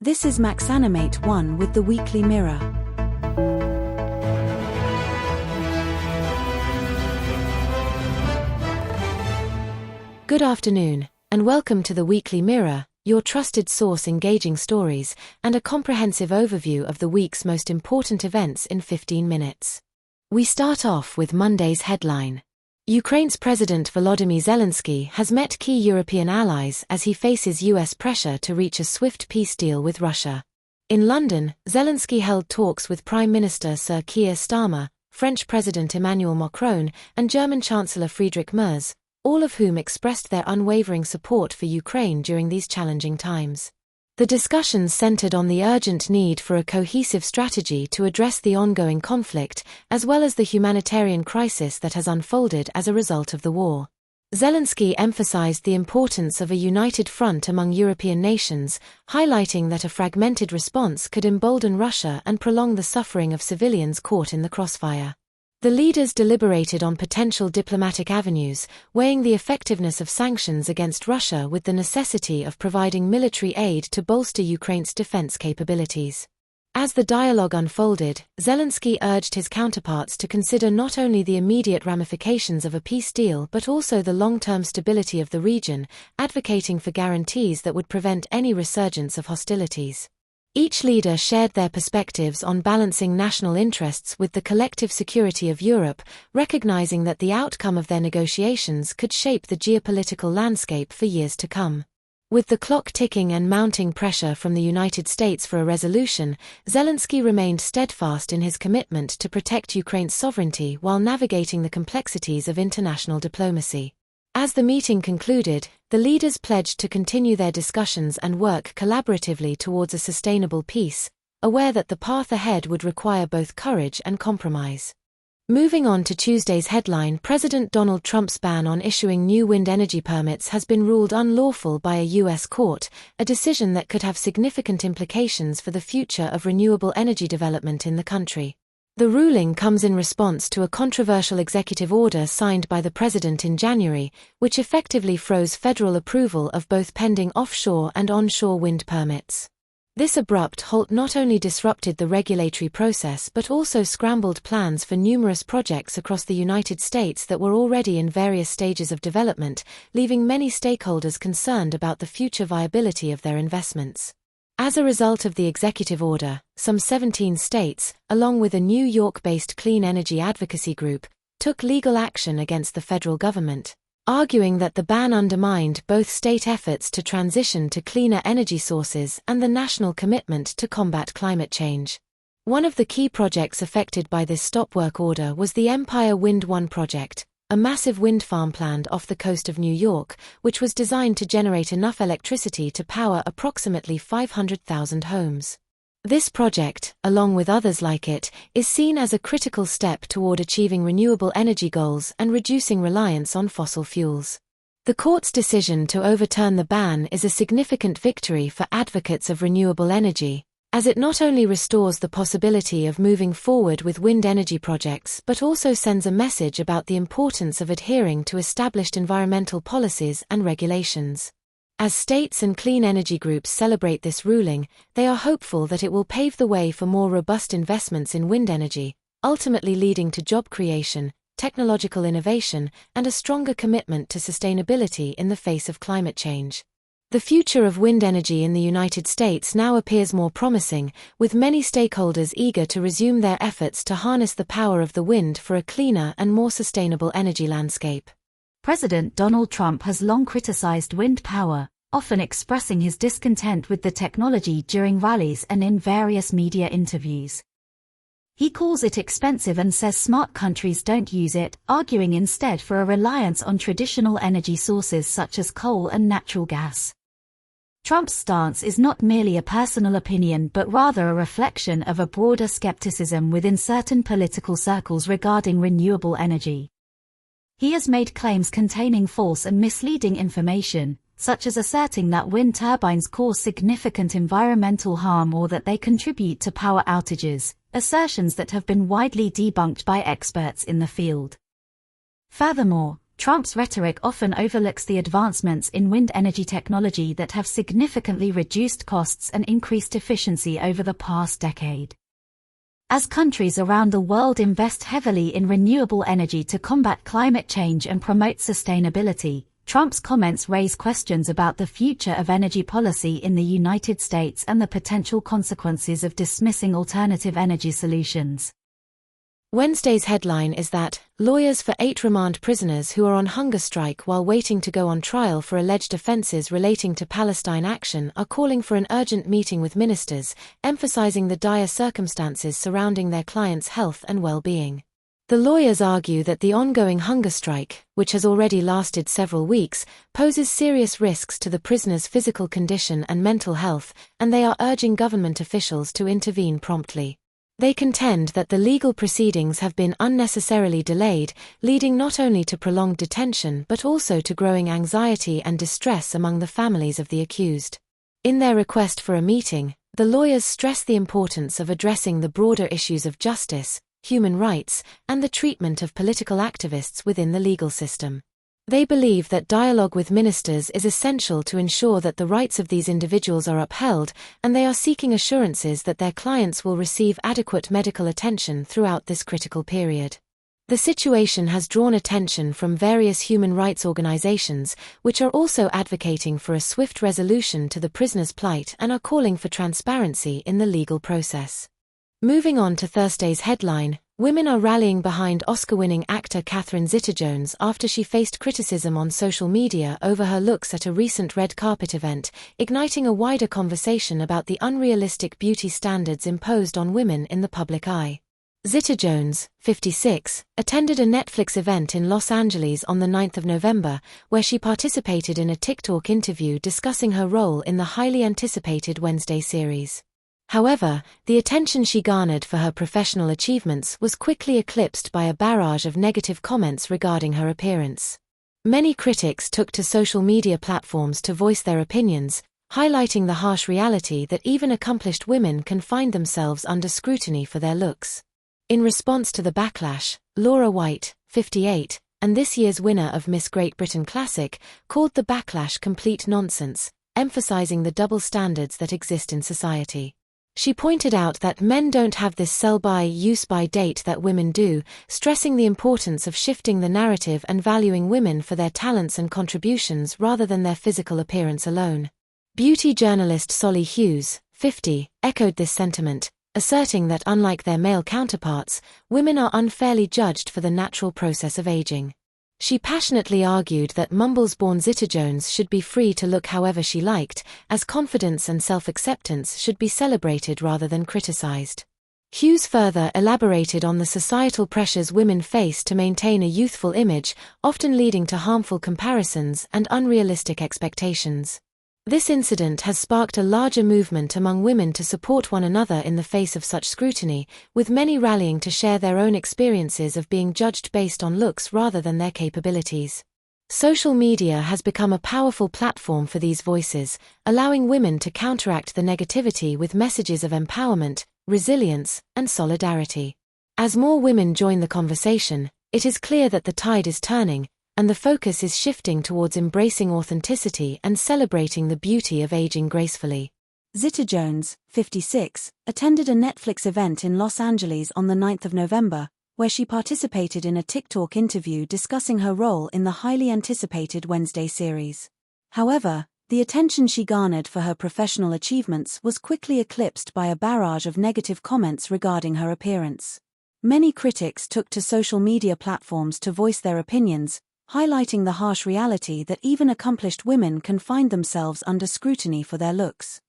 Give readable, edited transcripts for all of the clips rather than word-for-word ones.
This is MaxAnimate 1 with the Weekly Mirror. Good afternoon, and welcome to the Weekly Mirror, your trusted source engaging stories and a comprehensive overview of the week's most important events in 15 minutes. We start off with Monday's headline. Ukraine's President Volodymyr Zelensky has met key European allies as he faces US pressure to reach a swift peace deal with Russia. In London, Zelensky held talks with Prime Minister Sir Keir Starmer, French President Emmanuel Macron, and German Chancellor Friedrich Merz, all of whom expressed their unwavering support for Ukraine during these challenging times. The discussions centered on the urgent need for a cohesive strategy to address the ongoing conflict, as well as the humanitarian crisis that has unfolded as a result of the war. Zelensky emphasized the importance of a united front among European nations, highlighting that a fragmented response could embolden Russia and prolong the suffering of civilians caught in the crossfire. The leaders deliberated on potential diplomatic avenues, weighing the effectiveness of sanctions against Russia with the necessity of providing military aid to bolster Ukraine's defense capabilities. As the dialogue unfolded, Zelensky urged his counterparts to consider not only the immediate ramifications of a peace deal but also the long-term stability of the region, advocating for guarantees that would prevent any resurgence of hostilities. Each leader shared their perspectives on balancing national interests with the collective security of Europe, recognizing that the outcome of their negotiations could shape the geopolitical landscape for years to come. With the clock ticking and mounting pressure from the United States for a resolution, Zelensky remained steadfast in his commitment to protect Ukraine's sovereignty while navigating the complexities of international diplomacy. As the meeting concluded, the leaders pledged to continue their discussions and work collaboratively towards a sustainable peace, aware that the path ahead would require both courage and compromise. Moving on to Tuesday's headline, President Donald Trump's ban on issuing new wind energy permits has been ruled unlawful by a U.S. court, a decision that could have significant implications for the future of renewable energy development in the country. The ruling comes in response to a controversial executive order signed by the president in January, which effectively froze federal approval of both pending offshore and onshore wind permits. This abrupt halt not only disrupted the regulatory process but also scrambled plans for numerous projects across the United States that were already in various stages of development, leaving many stakeholders concerned about the future viability of their investments. As a result of the executive order, some 17 states, along with a New York-based clean energy advocacy group, took legal action against the federal government, arguing that the ban undermined both state efforts to transition to cleaner energy sources and the national commitment to combat climate change. One of the key projects affected by this stop-work order was the Empire Wind 1 project, a massive wind farm planned off the coast of New York, which was designed to generate enough electricity to power approximately 500,000 homes. This project, along with others like it, is seen as a critical step toward achieving renewable energy goals and reducing reliance on fossil fuels. The court's decision to overturn the ban is a significant victory for advocates of renewable energy, as it not only restores the possibility of moving forward with wind energy projects but also sends a message about the importance of adhering to established environmental policies and regulations. As states and clean energy groups celebrate this ruling, they are hopeful that it will pave the way for more robust investments in wind energy, ultimately leading to job creation, technological innovation, and a stronger commitment to sustainability in the face of climate change. The future of wind energy in the United States now appears more promising, with many stakeholders eager to resume their efforts to harness the power of the wind for a cleaner and more sustainable energy landscape. President Donald Trump has long criticized wind power, often expressing his discontent with the technology during rallies and in various media interviews. He calls it expensive and says smart countries don't use it, arguing instead for a reliance on traditional energy sources such as coal and natural gas. Trump's stance is not merely a personal opinion but rather a reflection of a broader skepticism within certain political circles regarding renewable energy. He has made claims containing false and misleading information, such as asserting that wind turbines cause significant environmental harm or that they contribute to power outages, assertions that have been widely debunked by experts in the field. Furthermore, Trump's rhetoric often overlooks the advancements in wind energy technology that have significantly reduced costs and increased efficiency over the past decade. As countries around the world invest heavily in renewable energy to combat climate change and promote sustainability, Trump's comments raise questions about the future of energy policy in the United States and the potential consequences of dismissing alternative energy solutions. Wednesday's headline is that lawyers for 8 remand prisoners who are on hunger strike while waiting to go on trial for alleged offenses relating to Palestine action are calling for an urgent meeting with ministers, emphasizing the dire circumstances surrounding their clients' health and well-being. The lawyers argue that the ongoing hunger strike, which has already lasted several weeks, poses serious risks to the prisoners' physical condition and mental health, and they are urging government officials to intervene promptly. They contend that the legal proceedings have been unnecessarily delayed, leading not only to prolonged detention but also to growing anxiety and distress among the families of the accused. In their request for a meeting, the lawyers stress the importance of addressing the broader issues of justice, human rights, and the treatment of political activists within the legal system. They believe that dialogue with ministers is essential to ensure that the rights of these individuals are upheld, and they are seeking assurances that their clients will receive adequate medical attention throughout this critical period. The situation has drawn attention from various human rights organizations, which are also advocating for a swift resolution to the prisoners' plight and are calling for transparency in the legal process. Moving on to Thursday's headline, women are rallying behind Oscar-winning actor Catherine Zeta-Jones after she faced criticism on social media over her looks at a recent red carpet event, igniting a wider conversation about the unrealistic beauty standards imposed on women in the public eye. Zeta-Jones, 56, attended a Netflix event in Los Angeles on the 9th of November, where she participated in a TikTok interview discussing her role in the highly anticipated Wednesday series. However, the attention she garnered for her professional achievements was quickly eclipsed by a barrage of negative comments regarding her appearance. Many critics took to social media platforms to voice their opinions, highlighting the harsh reality that even accomplished women can find themselves under scrutiny for their looks. In response to the backlash, Laura White, 58, and this year's winner of Miss Great Britain Classic, called the backlash complete nonsense, emphasizing the double standards that exist in society. She pointed out that men don't have this sell-by, use-by date that women do, stressing the importance of shifting the narrative and valuing women for their talents and contributions rather than their physical appearance alone. Beauty journalist Solly Hughes, 50, echoed this sentiment, asserting that unlike their male counterparts, women are unfairly judged for the natural process of aging. She passionately argued that Mumbles-born Zeta-Jones should be free to look however she liked, as confidence and self-acceptance should be celebrated rather than criticized. Hughes further elaborated on the societal pressures women face to maintain a youthful image, often leading to harmful comparisons and unrealistic expectations. This incident has sparked a larger movement among women to support one another in the face of such scrutiny, with many rallying to share their own experiences of being judged based on looks rather than their capabilities. Social media has become a powerful platform for these voices, allowing women to counteract the negativity with messages of empowerment, resilience, and solidarity. As more women join the conversation, it is clear that the tide is turning, and the focus is shifting towards embracing authenticity and celebrating the beauty of aging gracefully. Zeta-Jones, 56, attended a Netflix event in Los Angeles on the 9th of November, where she participated in a TikTok interview discussing her role in the highly anticipated Wednesday series. However, the attention she garnered for her professional achievements was quickly eclipsed by a barrage of negative comments regarding her appearance. Many critics took to social media platforms to voice their opinions, highlighting the harsh reality that even accomplished women can find themselves under scrutiny for their looks.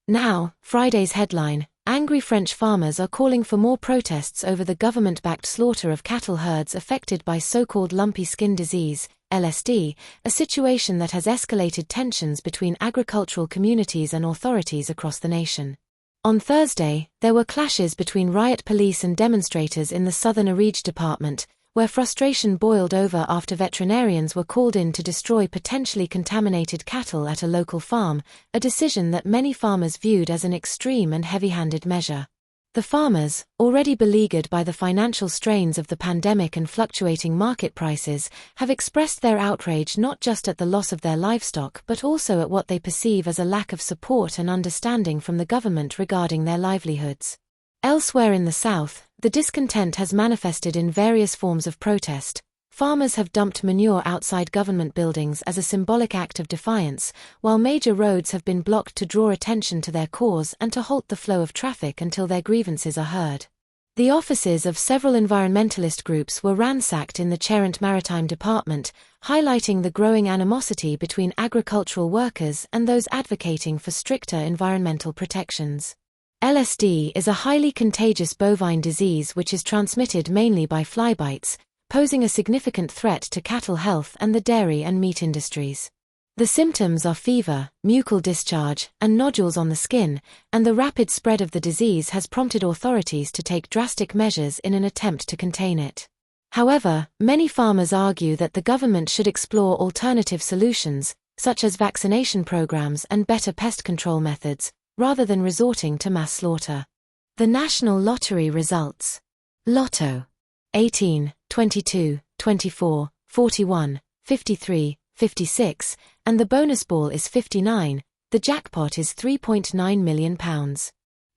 Now, Friday's headline, angry French farmers are calling for more protests over the government-backed slaughter of cattle herds affected by so-called lumpy skin disease, LSD, a situation that has escalated tensions between agricultural communities and authorities across the nation. On Thursday, there were clashes between riot police and demonstrators in the southern Ariège department, where frustration boiled over after veterinarians were called in to destroy potentially contaminated cattle at a local farm, a decision that many farmers viewed as an extreme and heavy-handed measure. The farmers, already beleaguered by the financial strains of the pandemic and fluctuating market prices, have expressed their outrage not just at the loss of their livestock but also at what they perceive as a lack of support and understanding from the government regarding their livelihoods. Elsewhere in the south, the discontent has manifested in various forms of protest. Farmers have dumped manure outside government buildings as a symbolic act of defiance, while major roads have been blocked to draw attention to their cause and to halt the flow of traffic until their grievances are heard. The offices of several environmentalist groups were ransacked in the Charente Maritime Department, highlighting the growing animosity between agricultural workers and those advocating for stricter environmental protections. LSD is a highly contagious bovine disease which is transmitted mainly by fly bites, posing a significant threat to cattle health and the dairy and meat industries. The symptoms are fever, mucal discharge, and nodules on the skin, and the rapid spread of the disease has prompted authorities to take drastic measures in an attempt to contain it. However, many farmers argue that the government should explore alternative solutions, such as vaccination programs and better pest control methods, rather than resorting to mass slaughter. The National Lottery results. Lotto. 18, 22, 24, 41, 53, 56, and the bonus ball is 59, the jackpot is £3.9 million.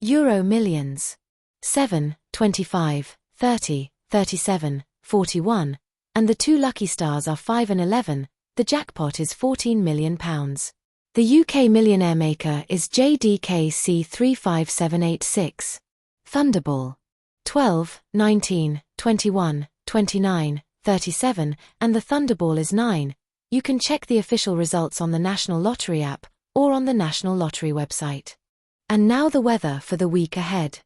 Euro Millions. 7, 25, 30, 37, 41, and the two lucky stars are 5 and 11, the jackpot is £14 million. The UK millionaire maker is JDKC 35786. Thunderball. 12, 19, 21, 29, 37, and the Thunderball is 9. You can check the official results on the National Lottery app or on the National Lottery website. And now the weather for the week ahead.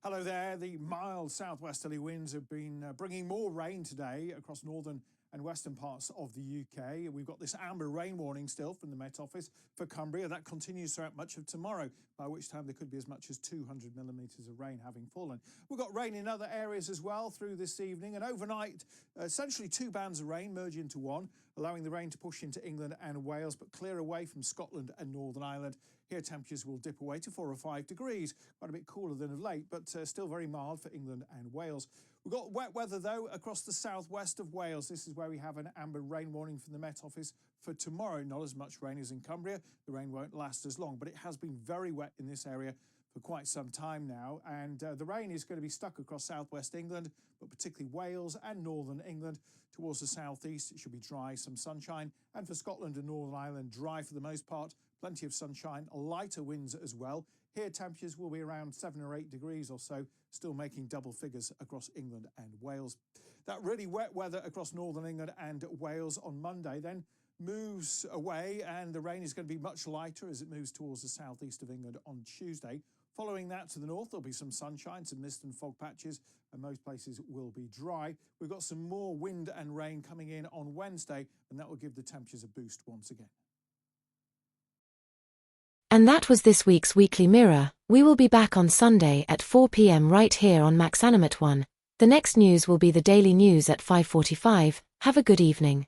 Hello there. The mild southwesterly winds have been bringing more rain today across northern and western parts of the UK. We've got this amber rain warning still from the Met Office for Cumbria. That continues throughout much of tomorrow, by which time there could be as much as 200 millimetres of rain having fallen. We've got rain in other areas as well through this evening, and overnight, essentially two bands of rain merge into one, allowing the rain to push into England and Wales, but clear away from Scotland and Northern Ireland. Here temperatures will dip away to 4 or 5 degrees, quite a bit cooler than of late, but still very mild for England and Wales. We've got wet weather, though, across the southwest of Wales. This is where we have an amber rain warning from the Met Office for tomorrow. Not as much rain as in Cumbria. The rain won't last as long, but it has been very wet in this area for quite some time now. And the rain is going to be stuck across southwest England, but particularly Wales and northern England. Towards the southeast, it should be dry, some sunshine. And for Scotland and Northern Ireland, dry for the most part. Plenty of sunshine, lighter winds as well. Here temperatures will be around 7 or 8 degrees or so, still making double figures across England and Wales. That really wet weather across northern England and Wales on Monday then moves away, and the rain is going to be much lighter as it moves towards the southeast of England on Tuesday. Following that to the north, there'll be some sunshine, some mist and fog patches, and most places will be dry. We've got some more wind and rain coming in on Wednesday, and that will give the temperatures a boost once again. And that was this week's Weekly Mirror. We will be back on Sunday at 4 p.m. right here on MaxAnimate 1. The next news will be the daily news at 5:45. Have a good evening.